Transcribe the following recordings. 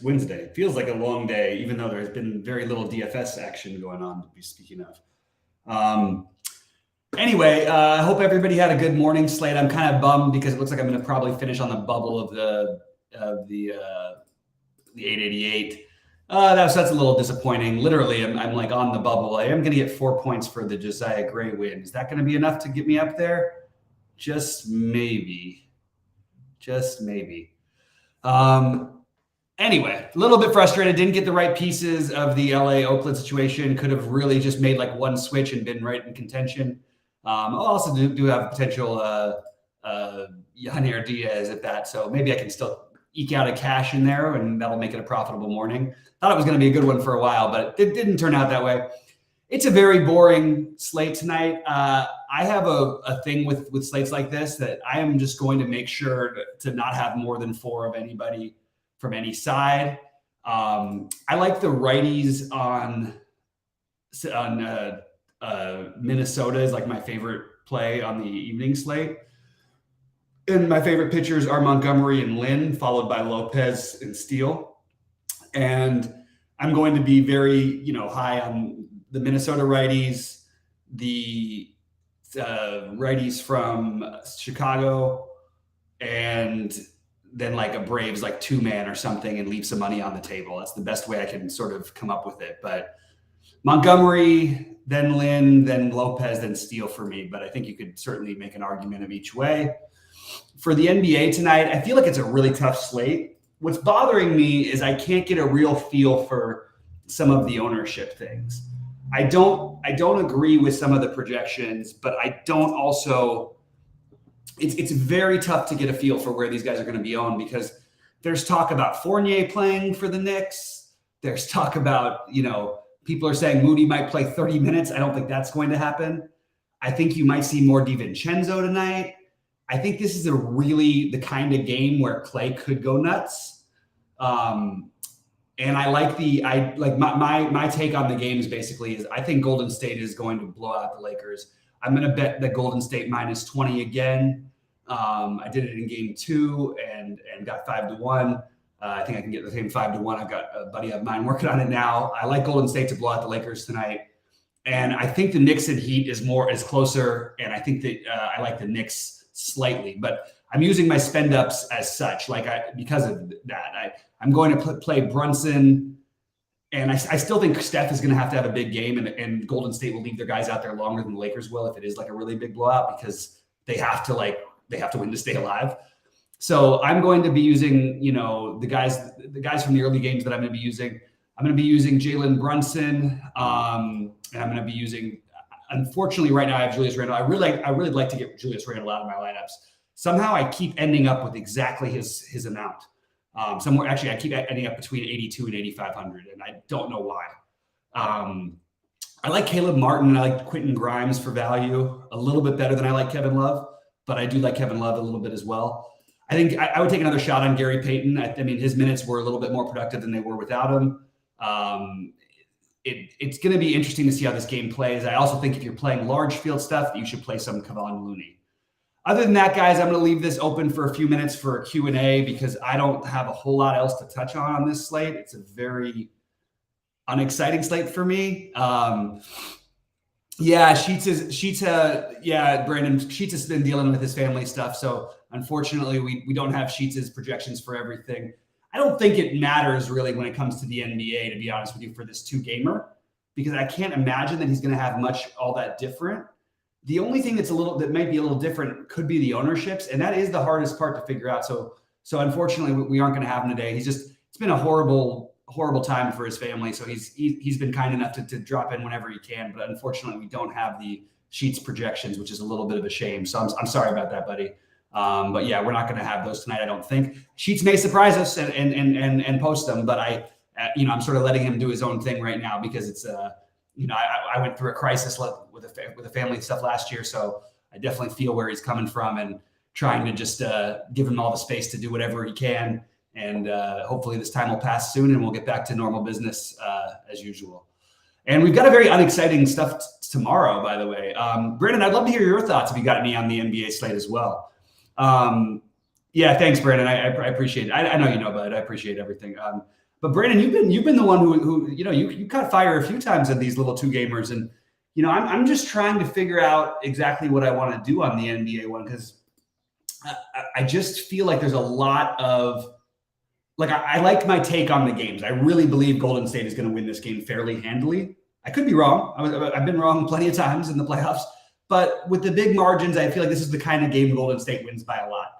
Wednesday. It feels like a long day, even though there's been very little DFS action going on to be speaking of. Anyway, I hope everybody had a good morning slate. I'm kind of bummed because it looks like I'm going to probably finish on the bubble of the 888. That's a little disappointing. Literally, I'm like on the bubble. I am going to get 4 points for the Josiah Gray win. Is that going to be enough to get me up there? Just maybe. Just maybe. Anyway, a little bit frustrated. Didn't get the right pieces of the LA Oakland situation. Could have really just made like one switch and been right in contention. I'll also do have potential Yainer Diaz at that. So maybe I can still eke out a cash in there and that'll make it a profitable morning. Thought it was going to be a good one for a while, but it didn't turn out that way. It's a very boring slate tonight. I have a thing with slates like this that I am just going to make sure to not have more than 4 of anybody from any side. I like the righties on Minnesota is like my favorite play on the evening slate. And my favorite pitchers are Montgomery and Lynn, followed by Lopez and Steele. And I'm going to be very, high on the Minnesota righties, the righties from Chicago, and then like a Braves like 2-man or something and leave some money on the table. That's the best way I can sort of come up with it. But Montgomery, then Lynn, then Lopez, then Steele for me. But I think you could certainly make an argument of each way. For the NBA tonight, I feel like it's a really tough slate. What's bothering me is I can't get a real feel for some of the ownership things. I don't agree with some of the projections, but I don't also. It's very tough to get a feel for where these guys are going to be owned because there's talk about Fournier playing for the Knicks. There's talk about, people are saying Moody might play 30 minutes. I don't think that's going to happen. I think you might see more DiVincenzo tonight. I think this is really the kind of game where Clay could go nuts. And I like my take on the games basically is I think Golden State is going to blow out the Lakers. I'm going to bet the Golden State minus 20 again. I did it in game 2 and got 5-1. I think I can get the same 5-1. I've got a buddy of mine working on it now. I like Golden State to blow out the Lakers tonight. And I think the Knicks and Heat is closer. And I think that I like the Knicks slightly, but I'm using my spend ups as such, because of that. I'm going to play Brunson. And I still think Steph is going to have a big game, and Golden State will leave their guys out there longer than the Lakers will if it is like a really big blowout because they have to win to stay alive. So I'm going to be using, the guys from the early games that I'm going to be using. I'm going to be using Jalen Brunson, and I'm going to be using. Unfortunately, right now I have Julius Randle. I really like to get Julius Randle out of my lineups. Somehow I keep ending up with exactly his amount. I keep ending up between 82 and 8,500, and I don't know why. I like Caleb Martin and I like Quentin Grimes for value a little bit better than I like Kevin Love, but I do like Kevin Love a little bit as well. I think I would take another shot on Gary Payton. I mean, his minutes were a little bit more productive than they were without him. It's going to be interesting to see how this game plays. I also think if you're playing large field stuff, you should play some Kevon Looney. Other than that, guys, I'm going to leave this open for a few minutes for a Q&A because I don't have a whole lot else to touch on this slate. It's a very unexciting slate for me. Brandon Sheets has been dealing with his family stuff. So unfortunately, we don't have Sheets' projections for everything. I don't think it matters really when it comes to the NBA, to be honest with you, for this 2-gamer, because I can't imagine that he's going to have much all that different. The only thing that might be a little different could be the ownerships, and that is the hardest part to figure out. So unfortunately, we aren't going to have him today. It's been a horrible time for his family. So he's been kind enough to drop in whenever he can, but unfortunately, we don't have the Sheets projections, which is a little bit of a shame. So I'm sorry about that, buddy. But yeah, we're not going to have those tonight, I don't think. Sheets may surprise us and post them, but I'm sort of letting him do his own thing right now because it's I went through a crisis with the family stuff last year, so I definitely feel where he's coming from and trying to just give him all the space to do whatever he can. And hopefully this time will pass soon and we'll get back to normal business as usual. And we've got a very unexciting stuff tomorrow, by the way. Brandon, I'd love to hear your thoughts if you got any on the NBA slate as well. Yeah, thanks, Brandon. I appreciate it. I know you know, but I appreciate everything. But Brandon, you've been the one who you caught fire a few times at these little two gamers, and I'm just trying to figure out exactly what I want to do on the NBA one because I just feel like there's a lot of like I like my take on the games. I really believe Golden State is going to win this game fairly handily. I could be wrong. I've been wrong plenty of times in the playoffs, but with the big margins, I feel like this is the kind of game Golden State wins by a lot.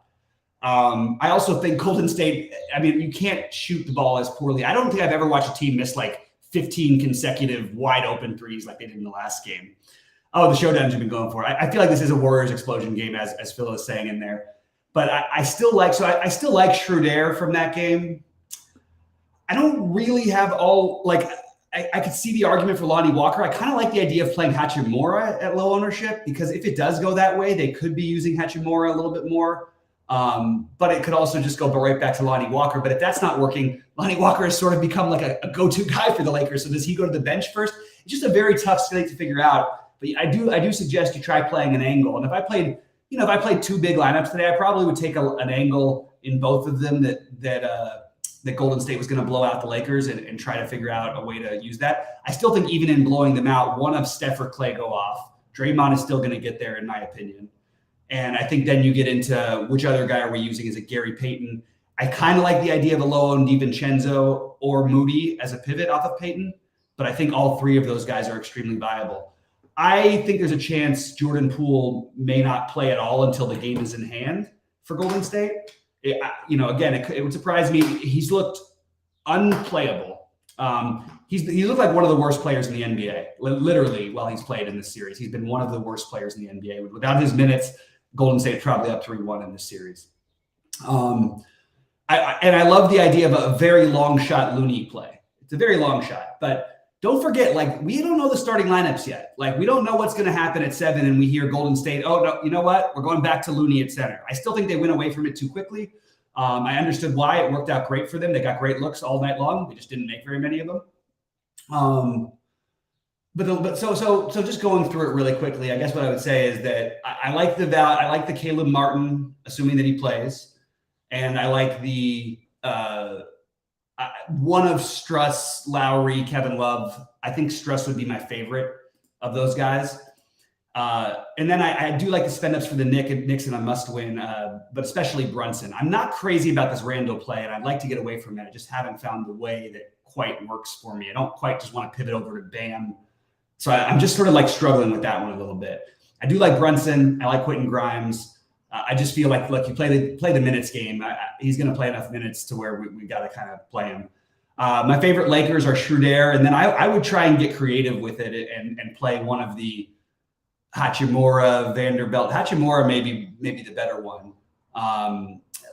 I also think Golden State, I mean, you can't shoot the ball as poorly. I don't think I've ever watched a team miss like 15 consecutive wide open threes like they did in the last game. Oh, the showdowns you've been going for. I feel like this is a Warriors explosion game, as Phil is saying in there. But I still like Schroeder from that game. I don't really have all like I could see the argument for Lonnie Walker. I kind of like the idea of playing Hachimura at low ownership because if it does go that way, they could be using Hachimura a little bit more. But it could also just go right back to Lonnie Walker. But if that's not working, Lonnie Walker has sort of become like a go-to guy for the Lakers. So does he go to the bench first? It's just a very tough slate to figure out. But I do suggest you try playing an angle. And if I played two big lineups today, I probably would take an angle in both of them that Golden State was going to blow out the Lakers and try to figure out a way to use that. I still think even in blowing them out, one of Steph or Clay go off. Draymond is still going to get there, in my opinion. And I think then you get into which other guy are we using? Is it Gary Payton? I kind of like the idea of a low-owned DiVincenzo or Moody as a pivot off of Payton, but I think all three of those guys are extremely viable. I think there's a chance Jordan Poole may not play at all until the game is in hand for Golden State. Again, it would surprise me. He's looked unplayable. He looked like one of the worst players in the NBA, literally, while he's played in this series. He's been one of the worst players in the NBA. Without his minutes, Golden State probably up 3-1 in this series. I love the idea of a very long shot Looney play. It's a very long shot, but don't forget, like, we don't know the starting lineups yet. Like, we don't know what's going to happen at 7, and we hear Golden State, oh, no, you know what? We're going back to Looney at center. I still think they went away from it too quickly. I understood why. It worked out great for them. They got great looks all night long. They just didn't make very many of them. So just going through it really quickly, I guess what I would say is that I like the Caleb Martin, assuming that he plays, and I like the one of Struss, Lowry, Kevin Love. I think Struss would be my favorite of those guys. And then I do like the spend ups for the Knicks in a must win, but especially Brunson. I'm not crazy about this Randall play, and I'd like to get away from it. I just haven't found the way that quite works for me. I don't quite just want to pivot over to Bam. So I'm just sort of like struggling with that one a little bit. I do like Brunson. I like Quentin Grimes. I just feel like, look, you play the minutes game. He's going to play enough minutes to where we got to kind of play him. My favorite Lakers are Schroeder, and then I would try and get creative with it and play one of the Hachimura, Vanderbilt. Hachimura maybe the better one.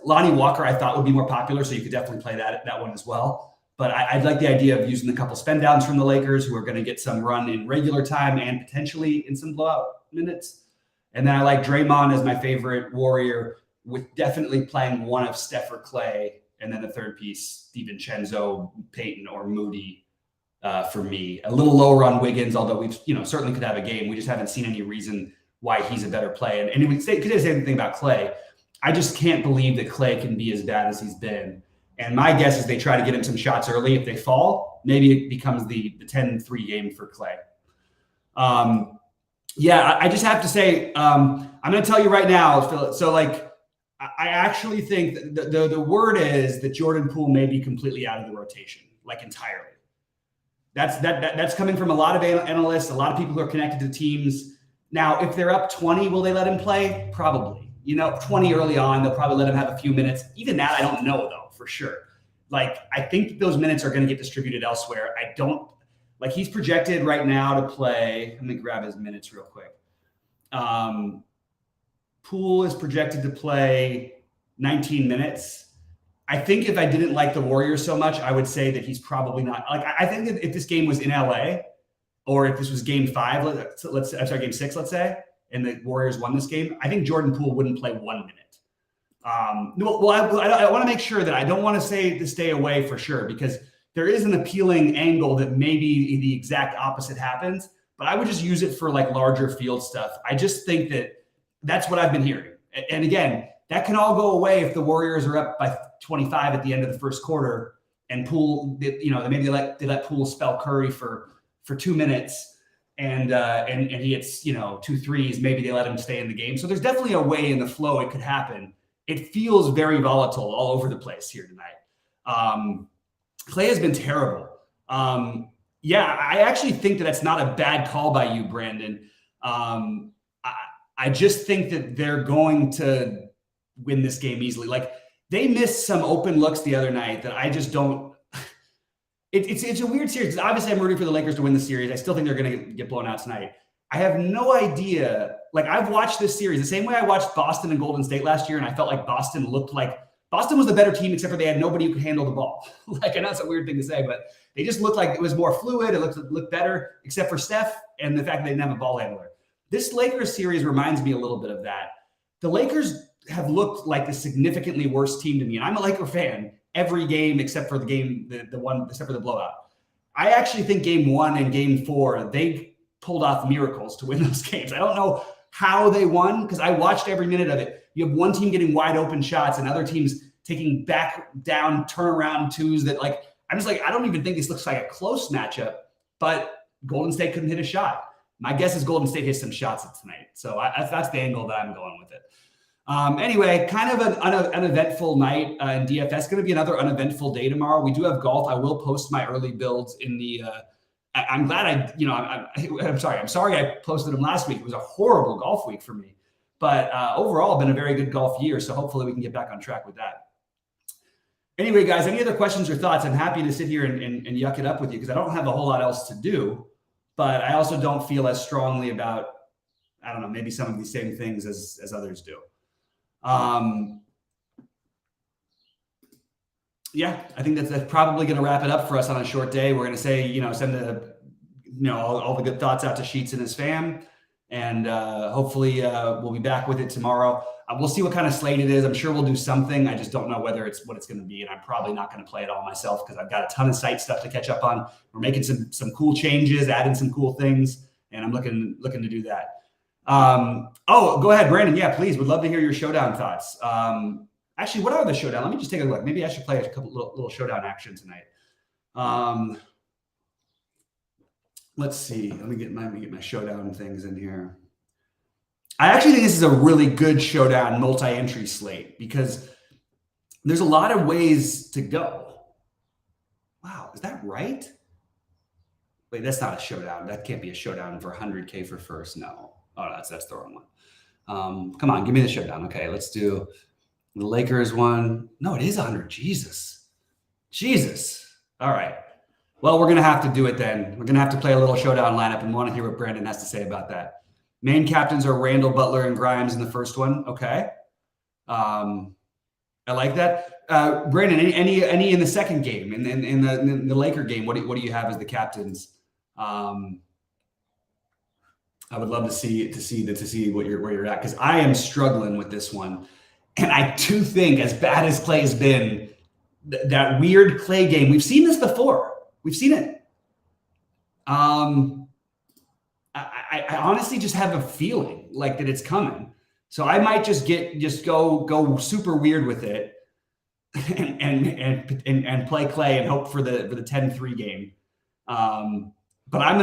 Lonnie Walker I thought would be more popular, so you could definitely play that one as well. But I'd like the idea of using a couple spend downs from the Lakers who are going to get some run in regular time and potentially in some blowout minutes. And then I like Draymond as my favorite Warrior, with definitely playing one of Steph or Clay, and then the third piece, DiVincenzo, Payton, or Moody for me. A little lower on Wiggins, although we've certainly could have a game. We just haven't seen any reason why he's a better play. And we could say the same thing about Clay. I just can't believe that Clay can be as bad as he's been. And my guess is they try to get him some shots early. If they fall, maybe it becomes the 10-3 game for Clay. I just have to say, I'm going to tell you right now, Phil. So, like, I actually think that the word is that Jordan Poole may be completely out of the rotation, like entirely. That's coming from a lot of analysts, a lot of people who are connected to teams. Now, if they're up 20, will they let him play? Probably. 20 early on, they'll probably let him have a few minutes. Even that, I don't know, though, for sure. Like, I think those minutes are going to get distributed elsewhere. I don't – like, he's projected right now to play – let me grab his minutes real quick. Poole is projected to play 19 minutes. I think if I didn't like the Warriors so much, I would say that he's probably not – like, I think that if this game was in LA or if this was game 5, game 6, let's say, and the Warriors won this game, I think Jordan Poole wouldn't play 1 minute. I want to make sure that I don't want to say to stay away for sure, because there is an appealing angle that maybe the exact opposite happens, but I would just use it for like larger field stuff. I just think that that's what I've been hearing. And again, that can all go away if the Warriors are up by 25 at the end of the first quarter and Poole, maybe they let Poole spell Curry for 2 minutes and he hits 2 threes. Maybe they let him stay in the game. So there's definitely a way in the flow it could happen. It feels very volatile all over the place here tonight. Clay has been terrible. I actually think that's not a bad call by you, Brandon. I just think that they're going to win this game easily. Like, they missed some open looks the other night that I just don't. It's a weird series. Obviously, I'm rooting for the Lakers to win the series. I still think they're going to get blown out tonight. I have no idea. Like, I've watched this series the same way I watched Boston and Golden State last year, and I felt like Boston was the better team, except for they had nobody who could handle the ball. Like, I know it's a weird thing to say, but they just looked like it was more fluid. It looked better, except for Steph and the fact that they didn't have a ball handler. This Lakers series reminds me a little bit of that. The Lakers have looked like a significantly worse team to me, and I'm a Laker fan every game except for except for the blowout. I actually think game 1 and game 4, they pulled off miracles to win those games. I don't know how they won because I watched every minute of it. You have one team getting wide open shots and other teams taking back down turnaround twos that, like, I'm just like, I don't even think this looks like a close matchup, but Golden State couldn't hit a shot. My guess is Golden State hits some shots tonight. So that's the angle that I'm going with it. Anyway, kind of an uneventful night in DFS. Going to be another uneventful day tomorrow. We do have golf. I will post my early builds in the. I'm glad I'm sorry I posted them last week. It was a horrible golf week for me, but overall, been a very good golf year. So hopefully we can get back on track with that. Anyway, guys, any other questions or thoughts? I'm happy to sit here and yuck it up with you because I don't have a whole lot else to do, but I also don't feel as strongly about, I don't know, maybe some of these same things as others do. I think that's probably going to wrap it up for us on a short day. We're going to say, send all the good thoughts out to Sheets and his fam. And hopefully we'll be back with it tomorrow. We'll see what kind of slate it is. I'm sure we'll do something. I just don't know whether it's what it's going to be. And I'm probably not going to play it all myself because I've got a ton of site stuff to catch up on. We're making some cool changes, adding some cool things. And I'm looking to do that. Go ahead, Brandon. Yeah, please. Would love to hear your showdown thoughts. Actually, what are the showdown? Let me just take a look. Maybe I should play a couple little showdown action tonight. Let's see. Let me get my showdown things in here. I actually think this is a really good showdown multi-entry slate because there's a lot of ways to go. Wow, is that right? Wait, that's not a showdown. That can't be a showdown for 100K for first. No. Oh, that's the wrong one. Come on, give me the showdown. Okay, let's do the Lakers one. No, it is 100. Jesus. All right. Well, we're going to have to do it then. We're going to have to play a little showdown lineup and want to hear what Brandon has to say about that. Main captains are Randall, Butler, and Grimes in the first one. Okay. I like that. Brandon, any in the second game, in the Laker game, what do you have as the captains? I would love to see where you're at because I am struggling with this one, and I do think as bad as Clay has been, that weird Clay game. We've seen this before. We've seen it. I honestly just have a feeling like that it's coming, so I might just go super weird with it, and play Clay and hope for the 10-3 game. But I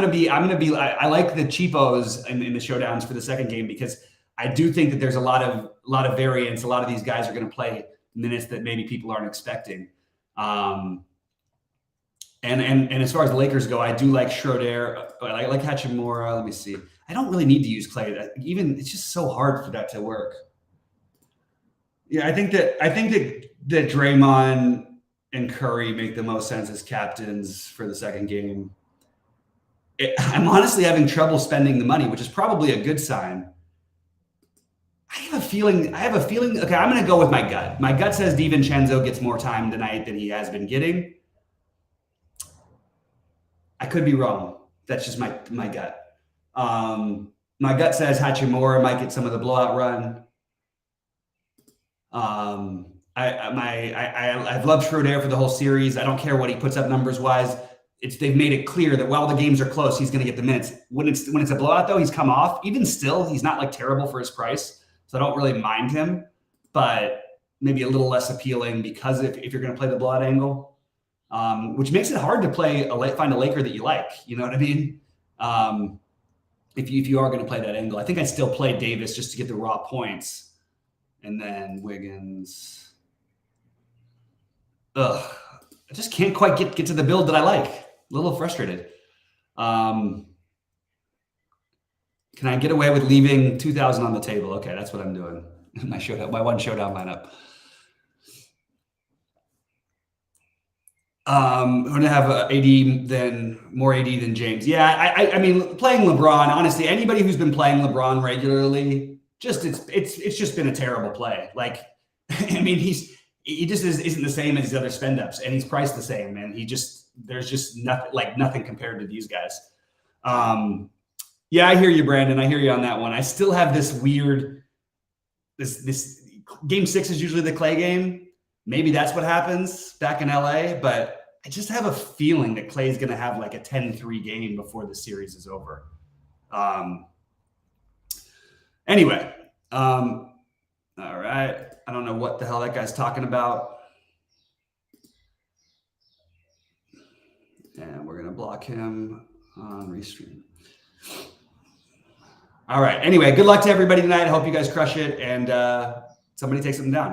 like the cheapos in the showdowns for the second game because I do think that there's a lot of variance. A lot of these guys are going to play minutes that maybe people aren't expecting. And as far as the Lakers go, I do like Schroeder. I like Hachimura. Let me see. I don't really need to use Clay. It's just so hard for that to work. Yeah, I think that Draymond and Curry make the most sense as captains for the second game. I'm honestly having trouble spending the money, which is probably a good sign. I have a feeling. Okay, I'm going to go with my gut. My gut says DiVincenzo gets more time tonight than he has been getting. I could be wrong. That's just my gut. My gut says Hachimura might get some of the blowout run. I've loved Schroeder for the whole series. I don't care what he puts up numbers wise. They've made it clear that while the games are close, he's going to get the minutes. When it's a blowout, though, he's come off. Even still, he's not like terrible for his price, so I don't really mind him. but maybe a little less appealing because if you're going to play the blowout angle, which makes it hard to find a Laker that you like. You know what I mean? If you are going to play that angle, I think I'd still play Davis just to get the raw points, and then Wiggins. I just can't quite get to the build that I like. A little frustrated. Can I get away with leaving 2,000 on the table? Okay, that's what I'm doing. My one showdown lineup. I'm going to have more AD than James. Yeah, I mean, playing LeBron, honestly, anybody who's been playing LeBron regularly, it's just been a terrible play. Like, I mean, he just isn't the same as the other spend ups, and he's priced the same, and there's just nothing compared to these guys. Yeah, I hear you, Brandon. I hear you on that one. I still have this weird, this game 6 is usually the Clay game. Maybe that's what happens back in LA, but I just have a feeling that Clay's going to have like a 10-3 game before the series is over. Anyway, all right. I don't know what the hell that guy's talking about. And we're going to block him on Restream. All right. Anyway, good luck to everybody tonight. I hope you guys crush it and somebody takes them down.